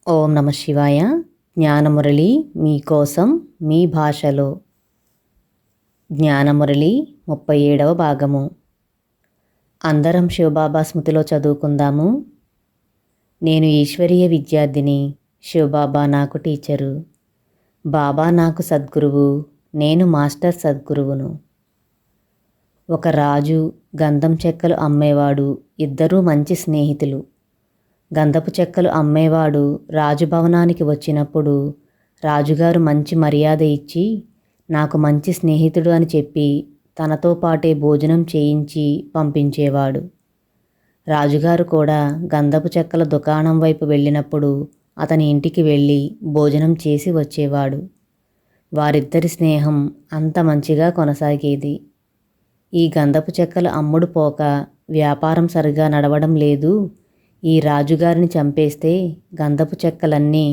ఓం నమ శివాయ. జ్ఞానమురళి మీకోసం మీ భాషలో. జ్ఞానమురళి 37వ భాగము. అందరం శివబాబా స్మృతిలో చదువుకుందాము. నేను ఈశ్వరీయ విద్యార్థిని. శివబాబా నాకు టీచరు. బాబా నాకు సద్గురువు. నేను మాస్టర్ సద్గురువును. ఒక రాజు, గంధం చెక్కలు అమ్మేవాడు ఇద్దరూ మంచి స్నేహితులు. గంధపు చెక్కలు అమ్మేవాడు రాజుభవనానికి వచ్చినప్పుడు రాజుగారు మంచి మర్యాద ఇచ్చి నాకు మంచి స్నేహితుడు అని చెప్పి తనతో పాటే భోజనం చేయించి పంపించేవాడు. రాజుగారు కూడా గంధపు చెక్కల దుకాణం వైపు వెళ్ళినప్పుడు అతని ఇంటికి వెళ్ళి భోజనం చేసి వచ్చేవాడు. వారిద్దరి స్నేహం అంత మంచిగా కొనసాగేది. ఈ గంధపు చెక్కలు అమ్ముడు పోక వ్యాపారం సరిగా నడవడం లేదు. ఈ రాజుగారిని చంపేస్తే గంధపు చెక్కలన్నీ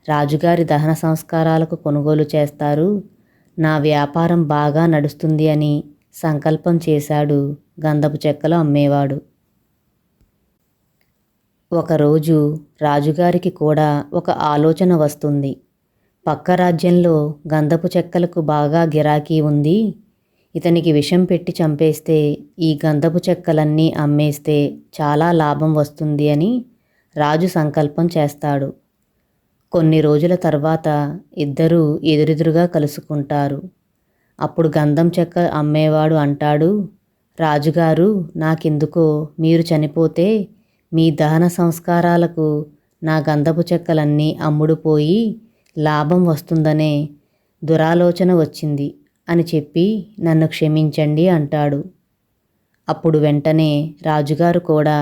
రాజుగారి దహన సంస్కారాలకు కొనుగోలు చేస్తారు. నా వ్యాపారం బాగా నడుస్తుంది అని సంకల్పం చేశాడు గంధపు చెక్కలు అమ్మేవాడు. ఒకరోజు రాజుగారికి కూడా ఒక ఆలోచన వస్తుంది. పక్క రాజ్యంలో గంధపు చెక్కలకు బాగా గిరాకీ ఉంది. ఇతనికి విషం పెట్టి చంపేస్తే ఈ గంధపు చెక్కలన్నీ అమ్మేస్తే చాలా లాభం వస్తుంది అని రాజు సంకల్పం చేస్తాడు. కొన్ని రోజుల తర్వాత ఇద్దరూ ఎదురెదురుగా కలుసుకుంటారు. అప్పుడు గంధం చెక్క అమ్మేవాడు అంటాడు, రాజుగారు, నాకెందుకో మీరు చనిపోతే మీ దహన సంస్కారాలకు నా గంధపు చెక్కలన్నీ అమ్ముడుపోయి లాభం వస్తుందనే దురాలోచన వచ్చింది అని చెప్పి నన్ను క్షమించండి అంటాడు. అప్పుడు వెంటనే రాజుగారు కూడా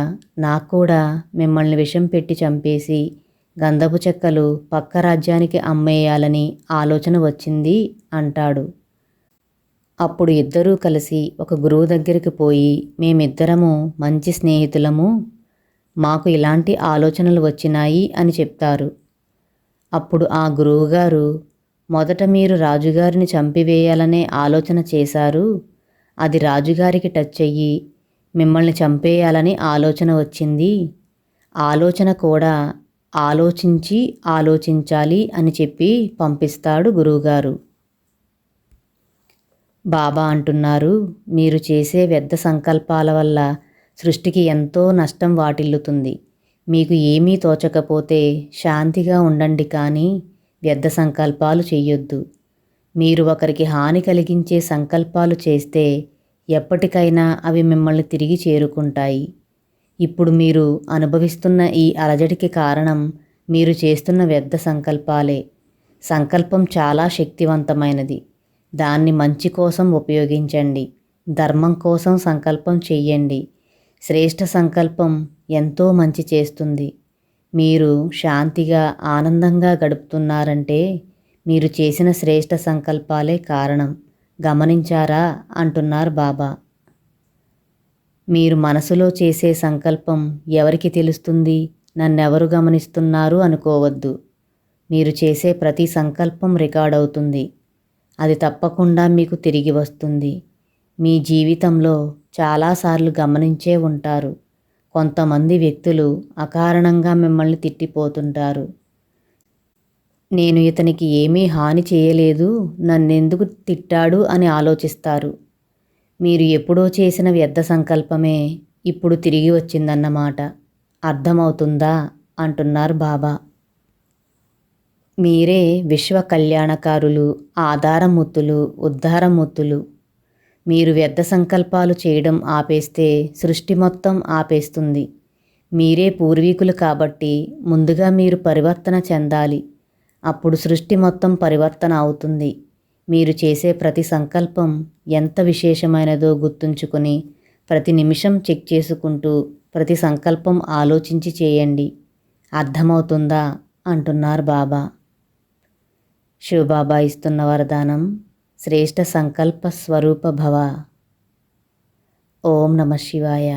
నాకు కూడా మిమ్మల్ని విషం పెట్టి చంపేసి గంధపు చెక్కలు పక్క రాజ్యానికి అమ్మేయాలని ఆలోచన వచ్చింది అంటాడు. అప్పుడు ఇద్దరూ కలిసి ఒక గురువు దగ్గరికి పోయి మేమిద్దరము మంచి స్నేహితులము, మాకు ఇలాంటి ఆలోచనలు వచ్చినాయి అని చెప్తారు. అప్పుడు ఆ గురువుగారు, మొదట మీరు రాజుగారిని చంపివేయాలనే ఆలోచన చేశారు. అది రాజుగారికి టచ్ అయ్యి మిమ్మల్ని చంపేయాలని ఆలోచన వచ్చింది. ఆలోచన కూడా ఆలోచించాలి అని చెప్పి పంపిస్తాడు గురువుగారు. బాబా అంటున్నారు, మీరు చేసే వ్యర్థ సంకల్పాల వల్ల సృష్టికి ఎంతో నష్టం వాటిల్లుతుంది. మీకు ఏమీ తోచకపోతే శాంతిగా ఉండండి, కానీ వ్యర్థ సంకల్పాలు చెయ్యొద్దు. మీరు ఒకరికి హాని కలిగించే సంకల్పాలు చేస్తే ఎప్పటికైనా అవి మిమ్మల్ని తిరిగి చేరుకుంటాయి. ఇప్పుడు మీరు అనుభవిస్తున్న ఈ అలజడికి కారణం మీరు చేస్తున్న వ్యర్థ సంకల్పాలే. సంకల్పం చాలా శక్తివంతమైనది. దాన్ని మంచి కోసం ఉపయోగించండి. ధర్మం కోసం సంకల్పం చెయ్యండి. శ్రేష్ఠ సంకల్పం ఎంతో మంచి చేస్తుంది. మీరు శాంతిగా ఆనందంగా గడుపుతున్నారంటే మీరు చేసిన శ్రేష్ఠ సంకల్పాలే కారణం. గమనించారా అంటున్నారు బాబా. మీరు మనసులో చేసే సంకల్పం ఎవరికి తెలుస్తుంది, నన్నెవరు గమనిస్తున్నారు అనుకోవద్దు. మీరు చేసే ప్రతి సంకల్పం రికార్డ్ అవుతుంది. అది తప్పకుండా మీకు తిరిగి వస్తుంది. మీ జీవితంలో చాలాసార్లు గమనించే ఉంటారు. కొంతమంది వ్యక్తులు అకారణంగా మిమ్మల్ని తిట్టిపోతుంటారు. నేను ఇతనికి ఏమీ హాని చేయలేదు, నన్నెందుకు తిట్టాడు అని ఆలోచిస్తారు. మీరు ఎప్పుడో చేసిన వ్యర్థ సంకల్పమే ఇప్పుడు తిరిగి వచ్చిందన్నమాట. అర్థమవుతుందా అంటున్నారు బాబా. మీరే విశ్వ కళ్యాణకారులు, ఆధారమూర్తులు, ఉద్ధారమూర్తులు. మీరు వ్యర్థ సంకల్పాలు చేయడం ఆపేస్తే సృష్టి మొత్తం ఆపేస్తుంది. మీరే పూర్వీకులు కాబట్టి ముందుగా మీరు పరివర్తన చెందాలి. అప్పుడు సృష్టి మొత్తం పరివర్తన అవుతుంది. మీరు చేసే ప్రతి సంకల్పం ఎంత విశేషమైనదో గుర్తుంచుకొని ప్రతి నిమిషం చెక్ చేసుకుంటూ ప్రతి సంకల్పం ఆలోచించి చేయండి. అర్థమవుతుందా అంటున్నారు బాబా. శివబాబా ఇస్తున్న వరదానం, శ్రేష్ఠ సంకల్ప స్వరూప భవ. ఓం నమ శివాయ.